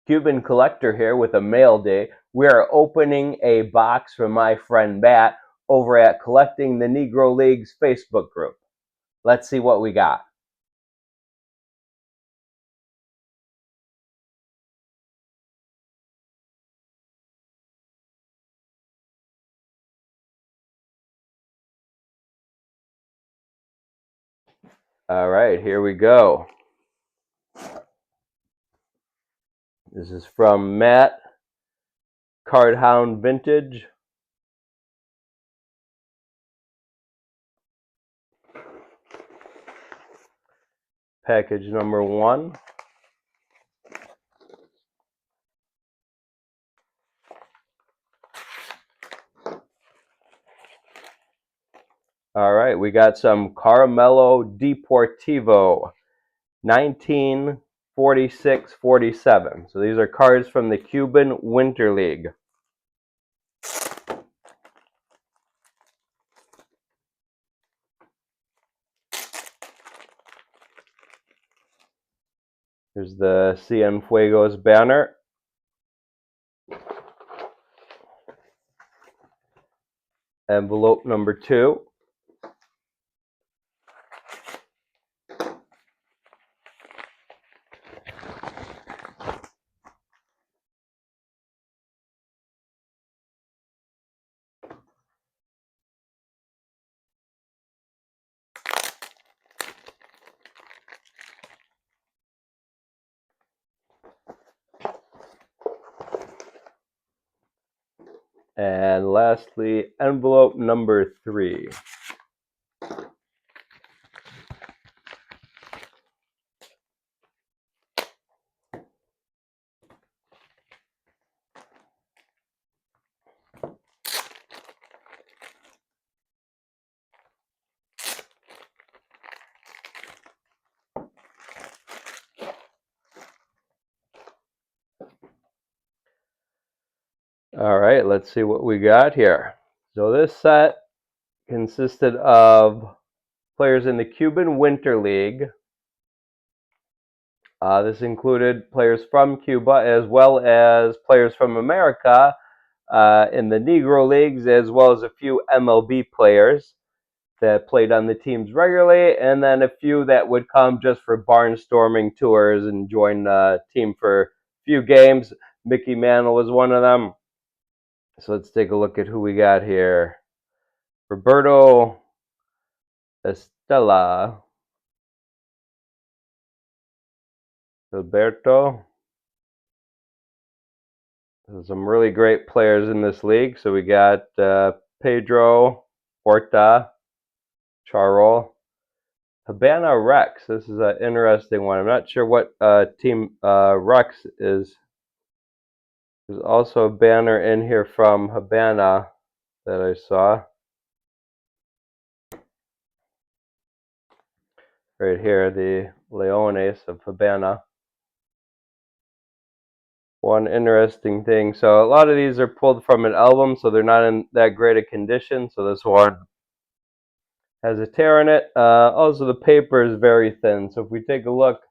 Cuban Collector here with a mail day. We are opening a box from my friend Matt over at Collecting the Negro League's Facebook group. Let's see what we got. All right, here we go. This is from Matt, Card Hound Vintage. Package number 1. All right, we got some Caramelo Deportivo, 1946-47. So these are cards from the Cuban Winter League. Here's the Cienfuegos banner. Envelope number 2. And lastly, envelope number 3. All right, let's see what we got here. So this set consisted of players in the Cuban Winter League. This included players from Cuba as well as players from America in the Negro Leagues, as well as a few MLB players that played on the teams regularly, and then a few that would come just for barnstorming tours and join the team for a few games. Mickey Mantle was one of them. So let's take a look at who we got here. Roberto Estella. Alberto. There's some really great players in this league. So we got Pedro, Horta, Charol, Habana Rex. This is an interesting one. I'm not sure what team Rex is. There's also a banner in here from Habana that I saw. Right here, the Leones of Habana. One interesting thing. So a lot of these are pulled from an album, so they're not in that great a condition. So this one has a tear in it. Also, the paper is very thin. So if we take a look,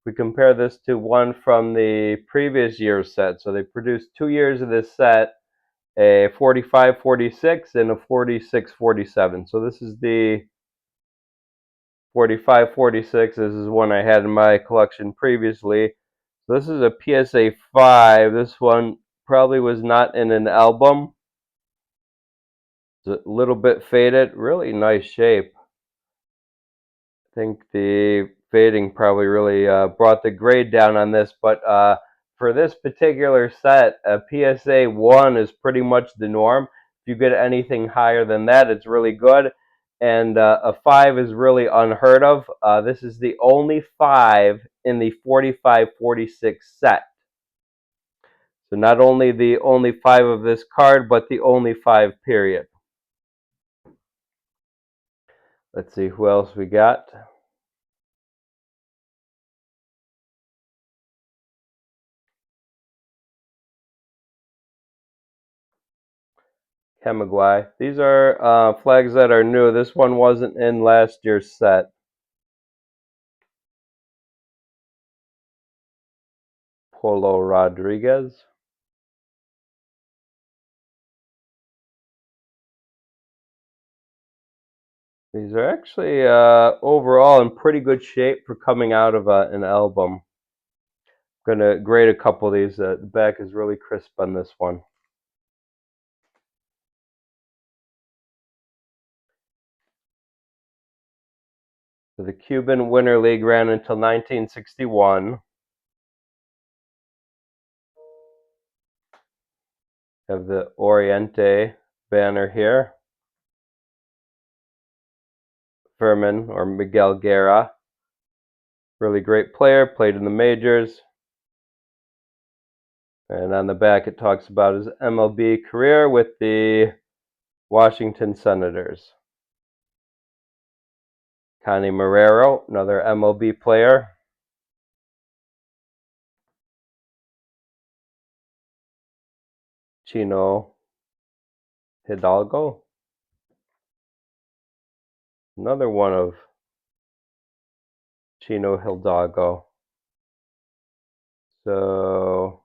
we compare this to one from the previous year's set. So they produced 2 years of this set, a 45-46 and a 46-47. So this is the 45-46. This is one I had in my collection previously. So this is a PSA 5. This one probably was not in an album. It's a little bit faded. Really nice shape. I think the fading probably really brought the grade down on this, but for this particular set, a PSA 1 is pretty much the norm. If you get anything higher than that, it's really good. And a 5 is really unheard of. This is the only 5 in the 45-46 set. So not only the only 5 of this card, but the only 5 period. Let's see who else we got. Camagüey. These are flags that are new. This one wasn't in last year's set. Polo Rodriguez. These are actually overall in pretty good shape for coming out of an album. I'm gonna grade a couple of these. The back is really crisp on this one. So the Cuban Winter League ran until 1961. Have the Oriente banner here. Furman or Miguel Guerra. Really great player, played in the majors. And on the back it talks about his MLB career with the Washington Senators. Connie Marrero, another MLB player. Chino Hidalgo. Another one of Chino Hidalgo. So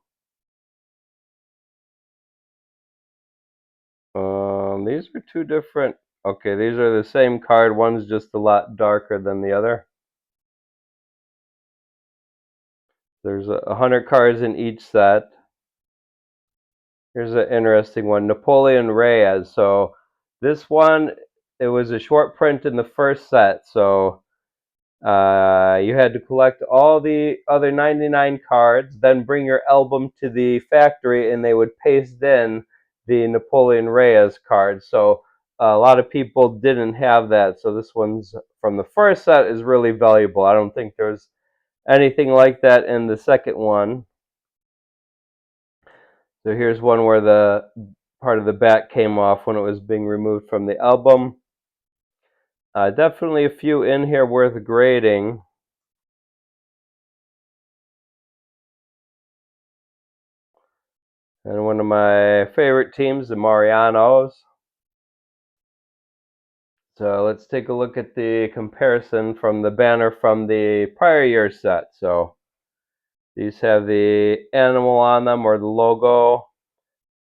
these are two different. Okay, these are the same card. One's just a lot darker than the other. There's 100 cards in each set. Here's an interesting one, Napoleon Reyes. So this one, it was a short print in the first set. So you had to collect all the other 99 cards, then bring your album to the factory, and they would paste in the Napoleon Reyes card. So a lot of people didn't have that. So this one's from the first set is really valuable. I don't think there's anything like that in the second one. So here's one where the part of the back came off when it was being removed from the album. Definitely a few in here worth grading. And one of my favorite teams, the Marianos. So let's take a look at the comparison from the banner from the prior year set. So these have the animal on them or the logo,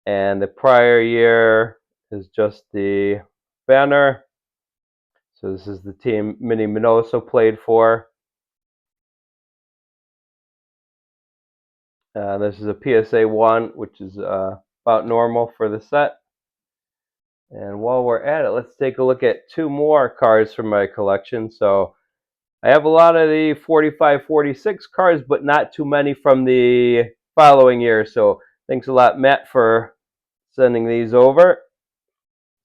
and the prior year is just the banner. So this is the team Minnie Minoso played for. This is a PSA 1, which is about normal for the set. And while we're at it, let's take a look at two more cards from my collection. So I have a lot of the 45, 46 cards, but not too many from the following year. So thanks a lot, Matt, for sending these over.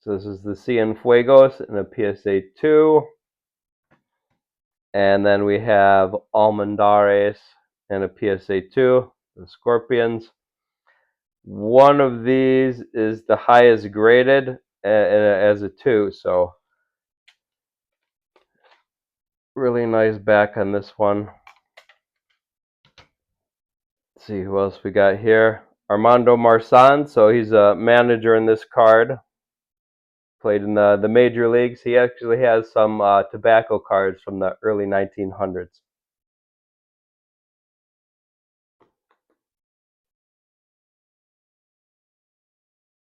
So this is the Cienfuegos and a PSA 2. And then we have Almendares and a PSA 2, the Scorpions. One of these is the highest graded as a 2, so really nice back on this one. Let's see who else we got here. Armando Marsan, so he's a manager in this card. Played in the major leagues. He actually has some tobacco cards from the early 1900s.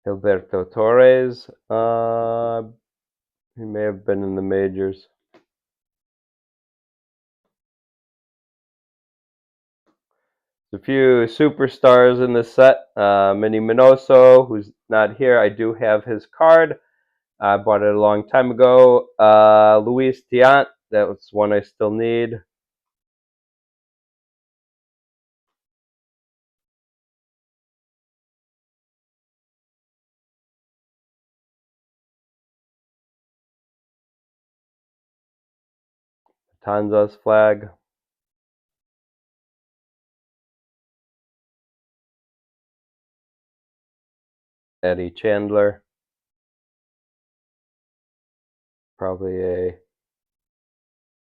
Gilberto Torres, he may have been in the majors. A few superstars in this set. Minnie Minoso, who's not here. I do have his card. I bought it a long time ago. Luis Tiant, that was one I still need. Tanza's flag. Eddie Chandler. Probably a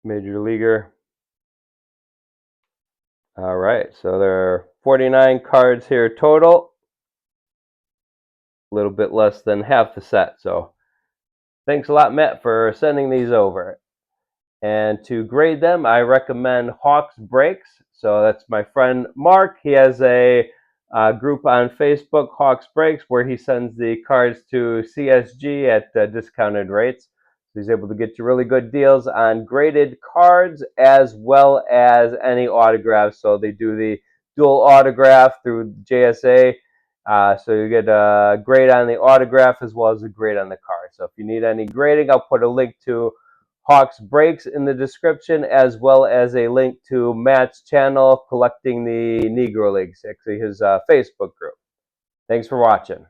major leaguer. All right, so there are 49 cards here total. A little bit less than half the set. So thanks a lot, Matt, for sending these over. And to grade them, I recommend Hawks Breaks. So that's my friend Mark. He has a group on Facebook, Hawks Breaks, where he sends the cards to CSG at discounted rates. So he's able to get you really good deals on graded cards as well as any autographs. So they do the dual autograph through JSA. So you get a grade on the autograph as well as a grade on the card. So if you need any grading, I'll put a link to Hawks Breaks in the description, as well as a link to Matt's channel, Collecting the Negro Leagues, actually his Facebook group. Thanks for watching.